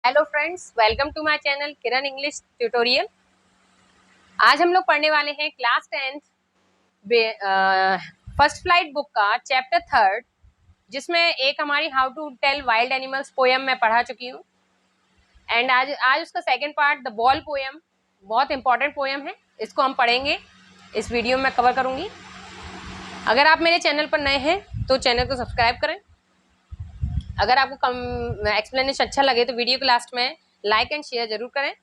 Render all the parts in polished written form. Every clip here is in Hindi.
Hello friends, welcome to my channel Kiran English tutorial. आज हम लोग पढ़ने वाले हैं class 10th first flight book का चैप्टर 3, जिसमें एक हमारी how to tell wild animals poem मैं पढ़ा चुकी हूँ। एंड आज उसका second part the ball poem, बहुत इंपॉर्टेंट पोएम है, इसको हम पढ़ेंगे, इस वीडियो में कवर करूँगी। अगर आप मेरे चैनल पर नए हैं तो चैनल को सब्सक्राइब करें। अगर आपको एक्सप्लेनेशन अच्छा लगे तो वीडियो के लास्ट में लाइक एंड शेयर जरूर करें।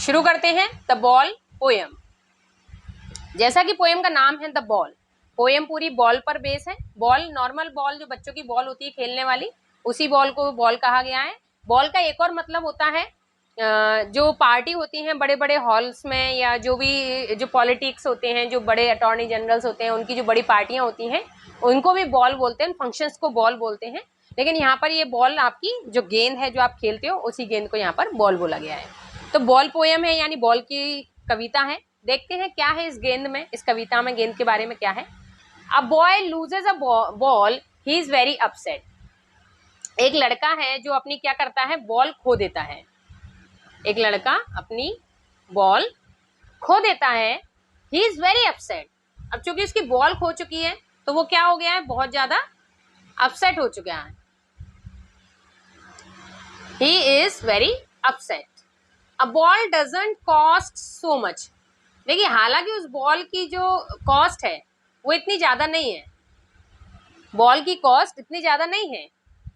शुरू करते हैं द बॉल पोएम। जैसा कि पोएम का नाम है द बॉल, पोएम पूरी बॉल पर बेस है। बॉल, नॉर्मल बॉल, जो बच्चों की बॉल होती है खेलने वाली, उसी बॉल को बॉल कहा गया है। बॉल का एक और मतलब होता है, जो पार्टी होती हैं बड़े बड़े हॉल्स में, या जो भी जो पॉलिटिक्स होते हैं, जो बड़े अटॉर्नी जनरल्स होते हैं, उनकी जो बड़ी पार्टियां होती हैं उनको भी बॉल बोलते हैं, फंक्शंस को बॉल बोलते हैं। लेकिन यहाँ पर ये बॉल, आपकी जो गेंद है जो आप खेलते हो, उसी गेंद को यहाँ पर बॉल बोला गया है। तो बॉल पोएम है, यानी बॉल की कविता है। देखते हैं क्या है इस गेंद में, इस कविता में गेंद के बारे में क्या है। A boy loses a ball, he is very upset. एक लड़का है जो अपनी क्या करता है, बॉल खो देता है। एक लड़का अपनी बॉल खो देता है, ही इज वेरी अपसेट। अब चूंकि उसकी बॉल खो चुकी है तो वो क्या हो गया है, बहुत ज्यादा अपसेट हो चुका है। He is very upset. A ball doesn't cost so much. देखिए, हालांकि उस बॉल की जो कॉस्ट है वो इतनी ज्यादा नहीं है, बॉल की कॉस्ट इतनी ज्यादा नहीं है।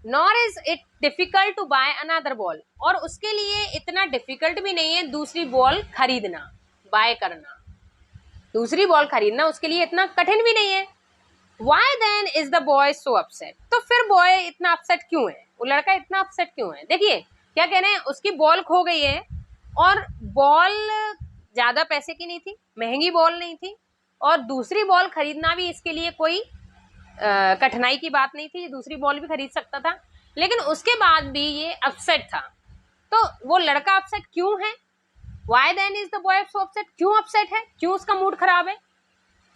Nor is it difficult to buy another ball, और उसके लिए इतना डिफिकल्ट भी नहीं है दूसरी बॉल खरीदना, बाय करना। दूसरी बॉल खरीदना उसके लिए इतना कठिन भी नहीं है। Why then is the boy so upset. तो फिर बॉय इतना अपसेट क्यों है, वो लड़का इतना अपसेट क्यों है। देखिए क्या कह रहे हैं, उसकी बॉल खो गई है, और बॉल ज्यादा पैसे की नहीं थी, महंगी बॉल नहीं थी, और दूसरी बॉल खरीदना भी इसके लिए कोई कठिनाई की बात नहीं थी, दूसरी बॉल भी खरीद सकता था। लेकिन उसके बाद भी ये अपसेट था। तो वो लड़का अपसेट क्यों है, why then is the boy so upset, क्यों अपसेट है, क्यों उसका मूड खराब है।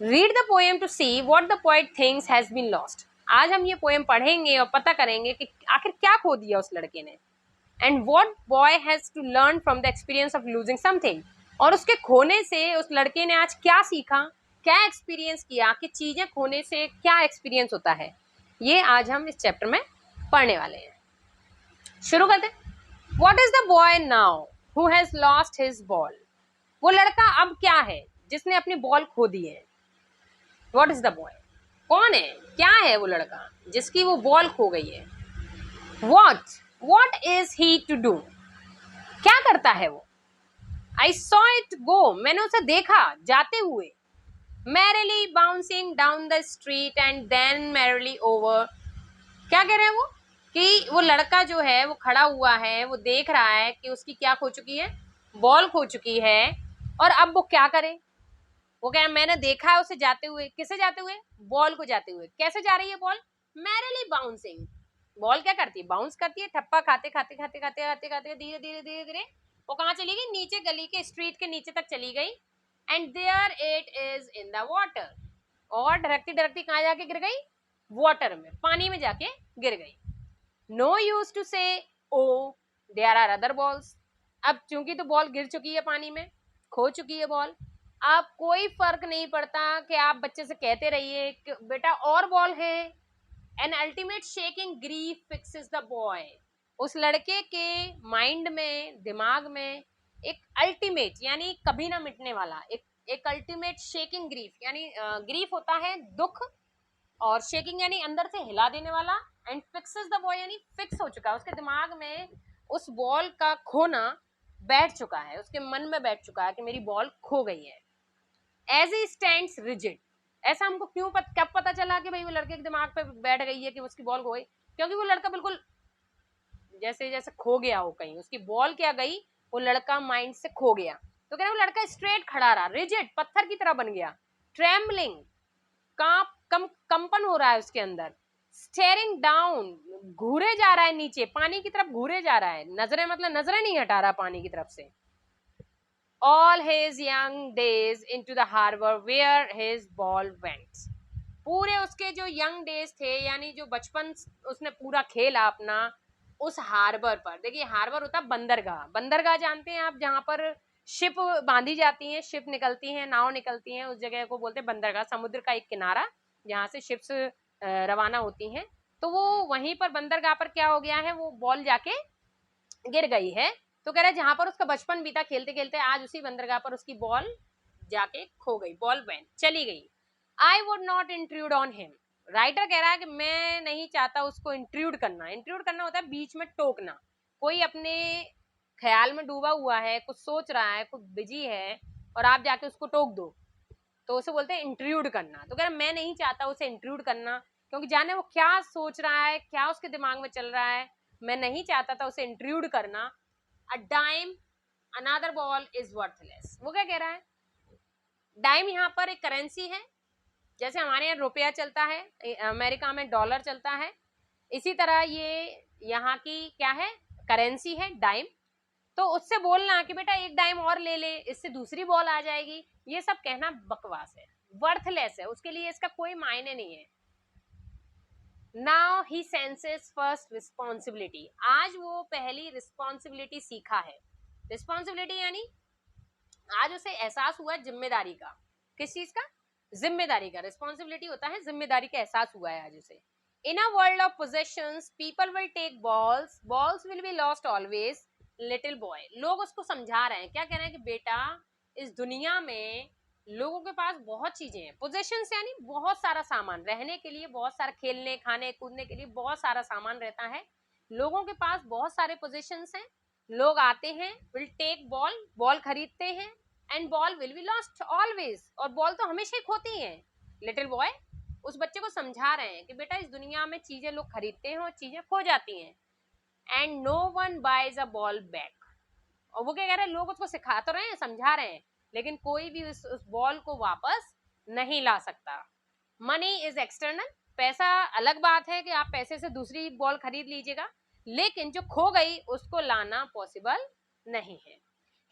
Read the poem to see what the poet thinks has been lost. आज हम ये पोएम पढ़ेंगे और पता करेंगे कि आखिर क्या खो दिया उस लड़के ने। And what boy has to learn from the experience of losing something. और उसके खोने से उस लड़के ने आज क्या सीखा, क्या एक्सपीरियंस किया, कि चीजें खोने से क्या एक्सपीरियंस होता है, ये आज हम इस चैप्टर में पढ़ने वाले हैं। शुरू करते हैं। What is the boy now who has lost his ball. वो लड़का अब क्या है जिसने अपनी बॉल खो दी है। व्हाट इज द बॉय, कौन है, क्या है वो लड़का जिसकी वो बॉल खो गई है। What is he to do, क्या करता है वो। आई सॉ इट गो, मैंने उसे देखा जाते हुए। Merrily bouncing down the street and then merrily over. क्या कह रहे हैं वो, कि वो लड़का जो है वो खड़ा हुआ है, वो देख रहा है कि उसकी क्या खो चुकी है, बॉल खो चुकी है। और अब वो क्या करे, वो कह, मैंने देखा है उसे जाते हुए। किसे जाते हुए, बॉल को जाते हुए। कैसे जा रही है बॉल, मैरिली बाउंसिंग। बॉल क्या करती है, बाउंस करती है, ठप्पा खाते खाते खाते खाते खाते खाते धीरे धीरे धीरे धीरे वो कहाँ चली गई, नीचे गली के स्ट्रीट के नीचे तक चली गई। And there it is in the water. और ढरकती ढरकती कहाँ जाके गिर गई, वाटर में, पानी में जाके गिर गई। नो यूज टू से ओ देयर आर अदर बॉल्स। अब चूंकि तो बॉल गिर चुकी है पानी में, खो चुकी है बॉल, अब कोई फर्क नहीं पड़ता कि आप बच्चे से कहते रहिए कि बेटा और बॉल है। An ultimate shaking grief fixes the boy. उस लड़के के माइंड में, दिमाग में एक अल्टीमेट यानी कभी ना मिटने वाला एक अल्टीमेट शेकिंग ग्रीफ, यानी ग्रीफ होता है दुख, और शेकिंग यानी अंदर से हिला देने वाला, एंड फिक्सेस द बॉय यानी फिक्स हो चुका है उसके दिमाग में, उस बॉल का खोना बैठ चुका है, उसके मन में बैठ चुका है कि मेरी बॉल खो गई है। As he stands rigid. ऐसा हमको कब पता चला कि भाई वो लड़के के दिमाग पे बैठ गई है कि उसकी बॉल खो गई, क्योंकि वो लड़का बिल्कुल जैसे जैसे खो गया हो कहीं, उसकी बॉल क्या गई, वो लड़का माइंड से खो गया। तो कह रहे वो लड़का स्ट्रेट खड़ा रहा, रिजिड पत्थर की तरह बन गया, ट्रेम्बलिंग कंपन हो रहा है उसके अंदर, स्टेयरिंग डाउन घूरे जा रहा है नीचे, पानी की तरफ घूरे जा रहा है, नजरें मतलब नजरें नहीं हटा रहा पानी की तरफ से। all his young days into the harbor where his ball went। पूरे उसके जो यंग डेज थे, यानी जो बचपन उसने पूरा खेला अपना, उस हार्बर पर, देखिए हार्बर होता है बंदरगाह, बंदरगाह जानते हैं आप, जहां पर शिप बांधी जाती हैं, शिप निकलती हैं, नाव निकलती हैं, उस जगह को बोलते हैं बंदरगाह, समुद्र का एक किनारा जहाँ से शिप्स रवाना होती हैं। तो वो वहीं पर बंदरगाह पर क्या हो गया है, वो बॉल जाके गिर गई है। तो कह रहा है जहां पर उसका बचपन बीता खेलते खेलते, आज उसी बंदरगाह पर उसकी बॉल जाके खो गई, बॉल वैन चली गई। I would not intrude on him, writer कह रहा है कि मैं नहीं चाहता उसको इंट्रूड करना। इंट्रूड करना होता है बीच में टोकना, कोई अपने ख्याल में डूबा हुआ है, कुछ सोच रहा है, कुछ बिजी है, और आप जाके उसको टोक दो, तो उसे बोलते हैं इंट्रूड करना। तो कह रहा मैं नहीं चाहता उसे इंट्रूड करना, क्योंकि जाने वो क्या सोच रहा है, क्या उसके दिमाग में चल रहा है, मैं नहीं चाहता था उसे इंट्रूड करना। A dime another ball is worthless, वो क्या कह रहा है, डाइम यहाँ पर एक करेंसी है, जैसे हमारे यहाँ रुपया चलता है, अमेरिका में डॉलर चलता है, इसी तरह ये यहाँ की क्या है, करेंसी है डाइम। तो उससे बोलना कि बेटा एक डाइम और ले ले, इससे दूसरी बॉल आ जाएगी, ये सब कहना बकवास है, वर्थलेस है, उसके लिए इसका कोई मायने नहीं है। Now he senses first responsibility, आज वो पहली रिस्पॉन्सिबिलिटी सीखा है। रिस्पॉन्सिबिलिटी यानी आज उसे एहसास हुआ जिम्मेदारी का, किस चीज का, जिम्मेदारी का। रिस्पॉन्सिबिलिटी होता है जिम्मेदारी का एहसास हुआ है आज उसे। In a world of possessions people will take balls, balls will be lost always, little boy, लोग उसको समझा रहे हैं, क्या कह रहे हैं कि बेटा इस दुनिया में लोगों के पास बहुत चीजें हैं, पोजेशंस यानी बहुत सारा सामान, रहने के लिए बहुत सारा, खेलने खाने कूदने के लिए बहुत सारा सामान रहता है, लोगों के पास बहुत सारे पोजेशंस हैं, लोग आते हैं, विल टेक बॉल, बॉल खरीदते हैं, and ball will be lost always, और बॉल तो हमेशा ही खोती है। लिटिल बॉय उस बच्चे को समझा रहे हैं कि बेटा इस दुनिया में चीजें लोग खरीदते हैं और चीजें खो जाती हैं, and no one buys a ball back, और वो क्या कह रहे हैं, लोग उसको सिखा तो रहे हैं, समझा रहे हैं, लेकिन कोई भी उस बॉल को वापस नहीं ला सकता। मनी इज एक्सटर्नल, पैसा अलग बात है कि आप पैसे से दूसरी बॉल खरीद लीजिएगा, लेकिन जो खो गई उसको लाना पॉसिबल नहीं है।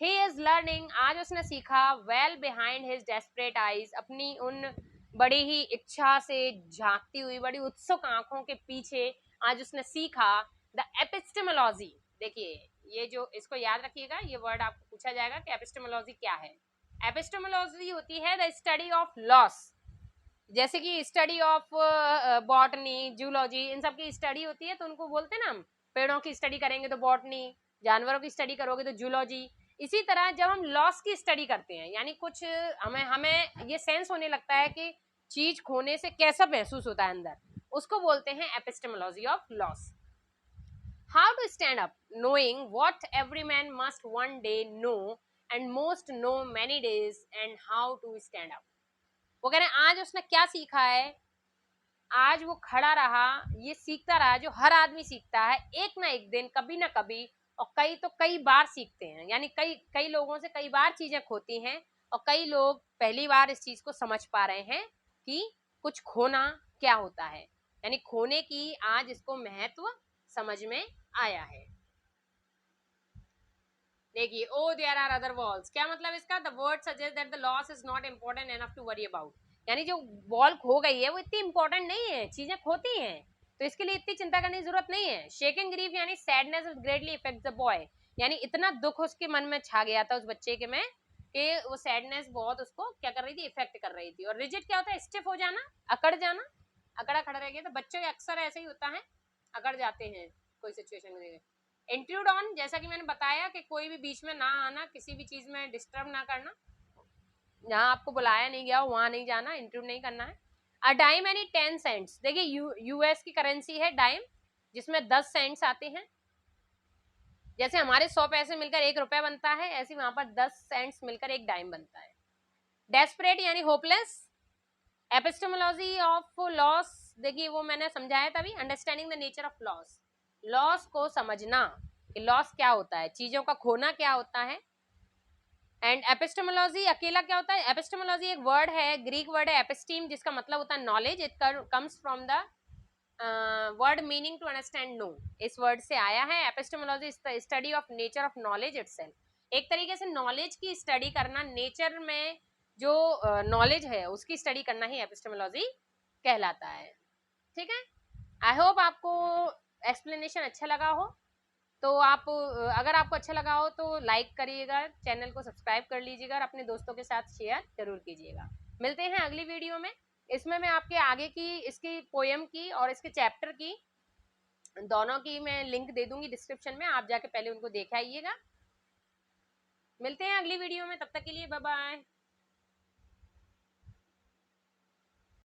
ही इज लर्निंग, आज उसने सीखा, well behind his desperate eyes, अपनी उन बड़ी ही इच्छा से झांकती हुई, बड़ी उत्सुक आंखों के पीछे आज उसने सीखा द एपिस्टेमोलॉजी। देखिए ये जो, इसको याद रखिएगा, ये वर्ड आपको पूछा जाएगा कि एपिस्टेमोलॉजी क्या है। एपिस्टेमोलॉजी होती है द स्टडी ऑफ लॉस, जैसे कि स्टडी ऑफ बॉटनी, जूलॉजी, इन सब की स्टडी होती है, तो उनको बोलते हैं ना, हम पेड़ों की स्टडी करेंगे तो बॉटनी, जानवरों की स्टडी करोगे तो जूलॉजी। इसी तरह जब हम लॉस की स्टडी करते हैं, यानी कुछ हमें हमें ये सेंस होने लगता है कि चीज खोने से कैसा महसूस होता है अंदर, उसको बोलते हैं epistemology of loss. How to stand up, knowing what every man must one day know and most know many days, and how to stand up, वो कह रहे हैं आज उसने क्या सीखा है, आज वो खड़ा रहा, ये सीखता रहा जो हर आदमी सीखता है, एक ना एक दिन, कभी ना कभी, और कई तो कई बार सीखते हैं, यानी कई कई लोगों से कई बार चीजें खोती हैं, और कई लोग पहली बार इस चीज को समझ पा रहे हैं कि कुछ खोना क्या होता है, यानी खोने की आज इसको महत्व समझ में आया है। देखिए, O there are other balls, क्या मतलब इसका, the word suggest that the loss is not important enough to worry about, यानी जो बॉल खो गई है वो इतनी इंपॉर्टेंट नहीं है, चीजें खोती हैं तो इसके लिए इतनी चिंता करने की जरूरत नहीं है। शेकिंग ग्रीफ यानी sadness greatly effect the boy, यानी इतना दुख उसके मन में छा गया था उस बच्चे के में कि वो सैडनेस बहुत उसको क्या कर रही थी, इफेक्ट कर रही थी। और रिजिड क्या होता है, स्टिफ हो जाना, अकड़ जाना, अकड़ा खड़ा रह गया, तो बच्चों के अक्सर ऐसे ही होता है, अकड़ जाते हैं कोई सिचुएशन में। इंट्रूड ऑन, जैसा कि मैंने बताया कि कोई भी बीच में ना आना, किसी भी चीज में डिस्टर्ब ना करना, जहां आपको बुलाया नहीं गया वहां नहीं जाना, इंट्रूड नहीं करना है। अ डाइम यानी 10 सेंट्स, देखिए यूएस की करेंसी है डाइम, जिसमें 10 सेंट्स आते हैं, जैसे हमारे 100 पैसे मिलकर 1 रुपया बनता है, ऐसे वहां पर 10 सेंट्स मिलकर 1 डाइम बनता है। डेस्परेट यानी होपलेस। एपिस्टेमोलॉजी ऑफ लॉस, देखिए वो मैंने समझाया तभी, understanding the nature of loss, loss को समझना कि लॉस क्या होता है, चीजों का खोना क्या होता है। एंड एपिस्टेमोलॉजी अकेला क्या होता है, एपिस्टेमोलॉजी एक वर्ड है, ग्रीक वर्ड है एपिस्टीम, जिसका मतलब होता है knowledge, it comes from the word meaning to understand know, इस वर्ड से आया है। Epistemology is the study of nature of knowledge itself, एक तरीके से नॉलेज की स्टडी करना, नेचर में जो नॉलेज है उसकी स्टडी करना ही एपिस्टेमोलॉजी कहलाता है। ठीक है, आई होप आपको एक्सप्लेनेशन अच्छा लगा हो तो आप, अगर आपको अच्छा लगा हो तो लाइक करिएगा, चैनल को सब्सक्राइब कर लीजिएगा और अपने दोस्तों के साथ शेयर जरूर कीजिएगा। मिलते हैं अगली वीडियो में। इसमें मैं आपके आगे की इसकी पोयम की और इसके चैप्टर की दोनों की मैं लिंक दे दूंगी डिस्क्रिप्शन में, आप जाके पहले उनको देख आइएगा। मिलते हैं अगली वीडियो में, तब तक के लिए बाय बाय।